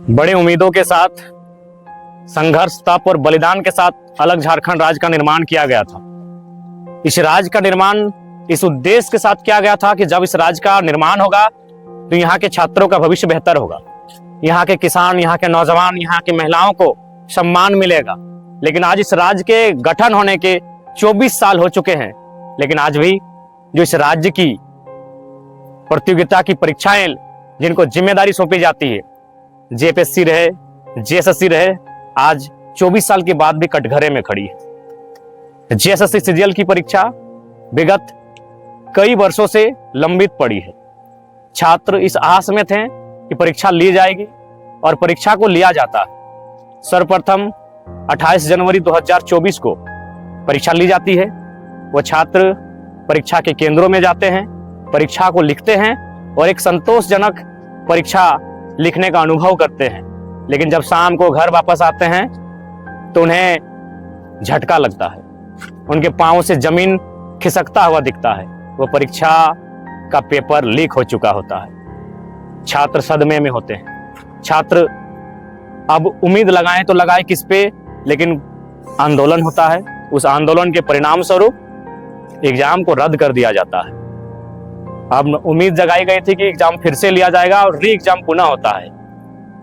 बड़ी उम्मीदों के साथ, संघर्ष, तप और बलिदान के साथ अलग झारखंड राज्य का निर्माण किया गया था। इस राज्य का निर्माण इस उद्देश्य के साथ किया गया था कि जब इस राज्य का निर्माण होगा तो यहाँ के छात्रों का भविष्य बेहतर होगा, यहाँ के किसान, यहाँ के नौजवान, यहाँ की महिलाओं को सम्मान मिलेगा। लेकिन आज इस राज्य के गठन होने के 24 साल हो चुके हैं, लेकिन आज भी जो इस राज्य की प्रतियोगिता की परीक्षाएं जिनको जिम्मेदारी सौंपी जाती है, जेपीएससी रहे, जेएसएससी रहे, आज 24 साल के बाद भी कटघरे में खड़ी है। जेएसएससी सीजीएल की परीक्षा विगत कई वर्षों से लंबित पड़ी है। छात्र इस आस में थे कि परीक्षा ली जाएगी और परीक्षा को लिया जाता है। सर्वप्रथम 28 जनवरी 2024 को परीक्षा ली जाती है। वो छात्र परीक्षा के केंद्रों में जाते हैं, परीक्षा को लिखते हैं और एक संतोषजनक परीक्षा लिखने का अनुभव करते हैं। लेकिन जब शाम को घर वापस आते हैं तो उन्हें झटका लगता है, उनके पांव से जमीन खिसकता हुआ दिखता है। वो परीक्षा का पेपर लीक हो चुका होता है। छात्र सदमे में होते हैं। छात्र अब उम्मीद लगाएं तो लगाएं किस पे, लेकिन आंदोलन होता है। उस आंदोलन के परिणाम स्वरूप एग्जाम को रद्द कर दिया जाता है। अब उम्मीद जगाई गई थी कि एग्जाम फिर से लिया जाएगा और री एग्जाम पुनः होता है।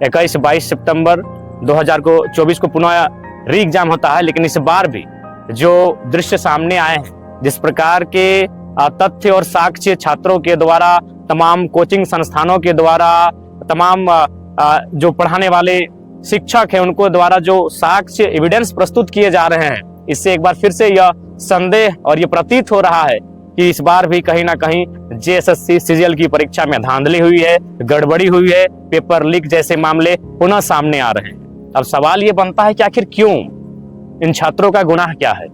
21-22 सितंबर 2024 को पुनः री एग्जाम होता है। लेकिन इस बार भी जो दृश्य सामने आए हैं, जिस प्रकार के तथ्य और साक्ष्य छात्रों के द्वारा, तमाम कोचिंग संस्थानों के द्वारा, तमाम जो पढ़ाने वाले शिक्षक हैं उनको द्वारा जो साक्ष्य एविडेंस प्रस्तुत किए जा रहे हैं, इससे एक बार फिर से यह संदेह और यह प्रतीत हो रहा है कि इस बार भी कहीं ना कहीं जेएसएससी सीजीएल की परीक्षा में धांधली हुई है, गड़बड़ी हुई है, पेपर लीक जैसे मामले पुनः सामने आ रहे हैं। अब सवाल ये बनता है कि आखिर क्यों? इन छात्रों का गुनाह क्या है?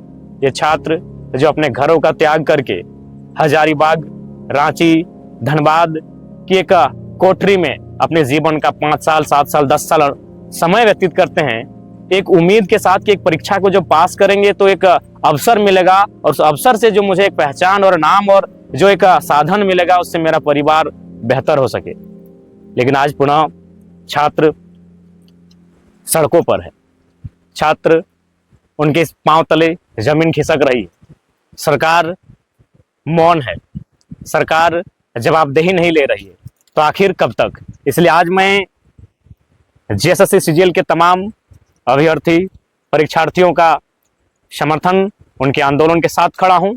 ये छात्र जो अपने घरों का त्याग करके हजारीबाग, रांची, धनबाद की एक कोठरी में अपने जीवन का 5 साल, 7 साल, 10 साल समय व्यतीत करते हैं, एक उम्मीद के साथ कि एक परीक्षा को जब पास करेंगे तो एक अवसर मिलेगा और उस अवसर से जो मुझे एक पहचान और नाम और जो एक साधन मिलेगा, उससे मेरा परिवार बेहतर हो सके। लेकिन आज पुनः छात्र सड़कों पर है। छात्र, उनके पांव तले जमीन खिसक रही है। सरकार मौन है, सरकार जवाबदेही नहीं ले रही है। तो आखिर कब तक? इसलिए आज मैं जेएसएससी सीजीएल के तमाम अभ्यर्थी, परीक्षार्थियों का समर्थन, उनके आंदोलन के साथ खड़ा हूं।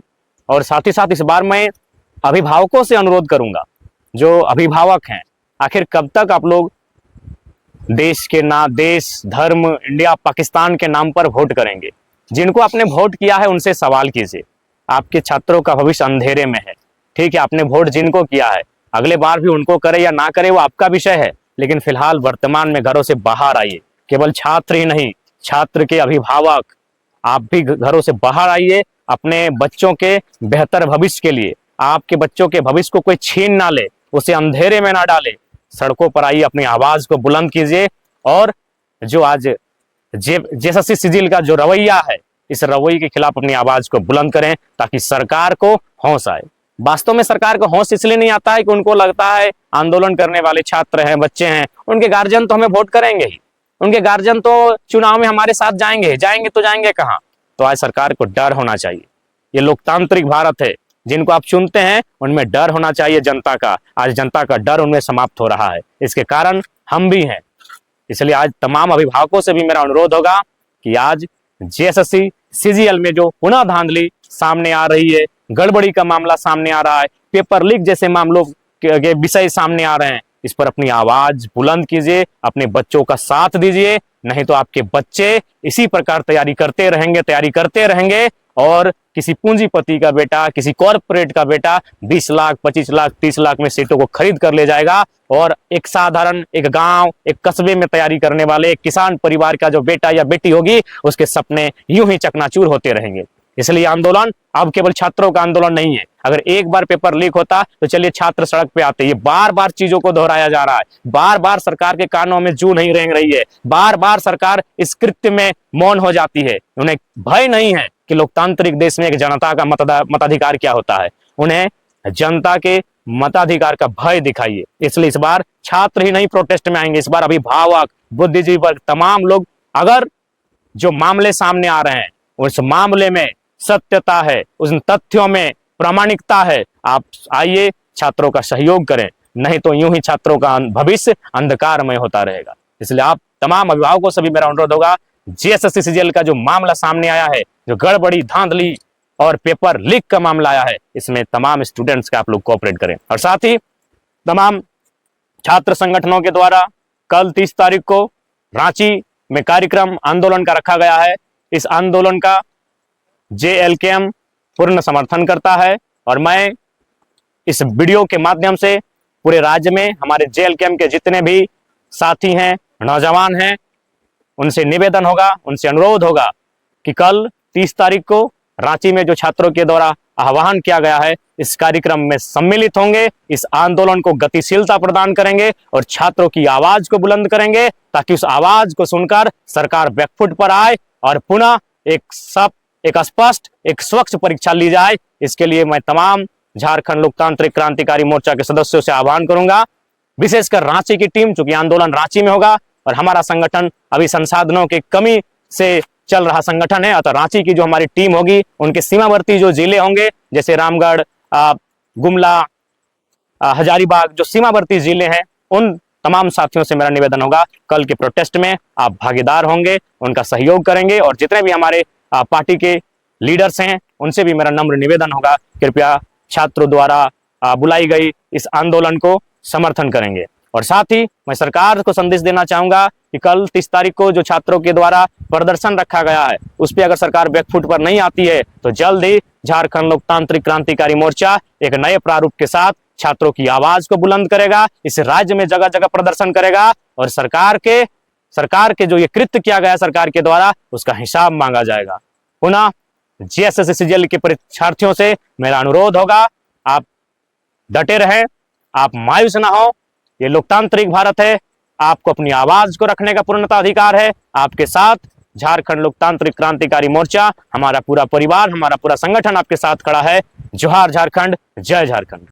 और साथ ही साथ इस बार मैं अभिभावकों से अनुरोध करूंगा, जो अभिभावक हैं, आखिर कब तक आप लोग देश, धर्म, इंडिया, पाकिस्तान के नाम पर वोट करेंगे? जिनको आपने वोट किया है उनसे सवाल कीजिए। आपके छात्रों का भविष्य अंधेरे में है। ठीक है, आपने वोट जिनको किया है, अगले बार भी उनको करे या ना करे वो आपका विषय है। लेकिन फिलहाल वर्तमान में घरों से बाहर आइए। केवल छात्र ही नहीं, छात्र के अभिभावक, आप भी घरों से बाहर आइए। अपने बच्चों के बेहतर भविष्य के लिए, आपके बच्चों के भविष्य को कोई छीन ना ले, उसे अंधेरे में ना डाले। सड़कों पर आइए, अपनी आवाज को बुलंद कीजिए। और जो आज जेएसएससी सीजीएल का जो रवैया है, इस रवैये के खिलाफ अपनी आवाज को बुलंद करें ताकि सरकार को होश आए। वास्तव में सरकार को होश इसलिए नहीं आता है कि उनको लगता है आंदोलन करने वाले छात्र हैं, बच्चे हैं, उनके गार्जियन तो हमें वोट करेंगे ही, उनके गार्जियन तो चुनाव में हमारे साथ जाएंगे तो जाएंगे कहाँ? तो आज सरकार को डर होना चाहिए। ये लोकतांत्रिक भारत है, जिनको आप चुनते हैं उनमें डर होना चाहिए जनता का। आज जनता का डर उनमें समाप्त हो रहा है, इसके कारण हम भी हैं। इसलिए आज तमाम अभिभावकों से भी मेरा अनुरोध होगा कि आज जेएसएससी सीजीएल में जो पुनः धांधली सामने आ रही है, गड़बड़ी का मामला सामने आ रहा है, पेपर लीक जैसे मामलों के विषय सामने आ रहे हैं, इस पर अपनी आवाज बुलंद कीजिए, अपने बच्चों का साथ दीजिए। नहीं तो आपके बच्चे इसी प्रकार तैयारी करते रहेंगे और किसी पूंजीपति का बेटा, किसी कॉर्पोरेट का बेटा 20 लाख, 25 लाख, 30 लाख में सीटों को खरीद कर ले जाएगा और एक साधारण, एक गांव, एक कस्बे में तैयारी करने वाले एक किसान परिवार का जो बेटा या बेटी होगी, उसके सपने यूं ही चकनाचूर होते रहेंगे। इसलिए आंदोलन अब केवल छात्रों का आंदोलन नहीं है। अगर एक बार पेपर लीक होता तो चलिए छात्र सड़क पे आते। ये बार बार चीजों को दोहराया जा रहा है, बार बार सरकार के कानों में जू नहीं रेंग रही है, बार बार सरकार इस कृत्य में मौन हो जाती है। उन्हें भय नहीं है कि लोकतांत्रिक देश में एक जनता का मताधिकार क्या होता है। उन्हें जनता के मताधिकार का भय दिखाइए। इसलिए इस बार छात्र ही नहीं प्रोटेस्ट में आएंगे, इस बार अभिभावक, बुद्धिजीवी वर्ग, तमाम लोग। अगर जो मामले सामने आ रहे हैं उस मामले में सत्यता है, उन तथ्यों में प्रामाणिकता है, आप आइए छात्रों का सहयोग करें, नहीं तो यूं ही छात्रों का भविष्य अंधकारमय होता रहेगा। इसलिए आप तमाम अभिभावकों से भी मेरा अनुरोध होगा, जेएसएससी सीजीएल का जो मामला सामने आया है, जो गड़बड़ी, धांधली और पेपर लीक का मामला आया है, इसमें तमाम स्टूडेंट्स का आप लोग कोऑपरेट करें। और साथ ही तमाम छात्र संगठनों के द्वारा कल 30 तारीख को रांची में कार्यक्रम आंदोलन का रखा गया है। इस आंदोलन का जेएलकेएम पूर्ण समर्थन करता है और मैं इस वीडियो के माध्यम से पूरे राज्य में हमारे जेएलकेएम के जितने भी साथी हैं, नौजवान हैं, उनसे निवेदन होगा, उनसे अनुरोध होगा कि कल 30 तारीख को रांची में जो छात्रों के द्वारा आह्वान किया गया है, इस कार्यक्रम में सम्मिलित होंगे, इस आंदोलन को गतिशीलता प्रदान करेंगे और छात्रों की आवाज को बुलंद करेंगे, ताकि उस आवाज को सुनकर सरकार बैकफुट पर आए और पुनः एक स्पष्ट, एक स्वच्छ परीक्षा ली जाए। इसके लिए मैं तमाम झारखंड लोकतांत्रिक क्रांतिकारी मोर्चा के सदस्यों से आह्वान करूंगा, विशेषकर रांची की टीम, चूंकि आंदोलन रांची में होगा और हमारा संगठन अभी संसाधनों की कमी से चल रहा संगठन है, अतः रांची की जो हमारी टीम होगी, उनके सीमावर्ती जो जिले होंगे, जैसे रामगढ़, गुमला, हजारीबाग, जो सीमावर्ती जिले हैं, उन तमाम साथियों से मेरा निवेदन होगा, कल के प्रोटेस्ट में आप भागीदार होंगे, उनका सहयोग करेंगे और जितने भी हमारे पार्टी के लीडर्स हैं, उनसे भी मेरा नम्र निवेदन होगा, कृपया छात्रों द्वारा बुलाई गई इस आंदोलन को समर्थन करेंगे। और साथ ही मैं सरकार को संदेश देना चाहूंगा कि कल 30 तारीख को जो छात्रों के द्वारा प्रदर्शन रखा गया है, उस पर अगर सरकार बैकफुट पर नहीं आती है तो जल्द ही झारखंड लोकतांत्रिक क्रांतिकारी मोर्चा एक नए प्रारूप के साथ छात्रों की आवाज को बुलंद करेगा, इस राज्य में जगह जगह प्रदर्शन करेगा और सरकार के जो ये कृत्य किया गया सरकार के द्वारा, उसका हिसाब मांगा जाएगा। पुनः जेएसएससी सीजीएल के परीक्षार्थियों से मेरा अनुरोध होगा, आप डटे रहें, आप मायूस ना हो, ये लोकतांत्रिक भारत है, आपको अपनी आवाज को रखने का पूर्णतः अधिकार है। आपके साथ झारखंड लोकतांत्रिक क्रांतिकारी मोर्चा, हमारा पूरा परिवार, हमारा पूरा संगठन आपके साथ खड़ा है। जोहार झारखंड, जय झारखंड।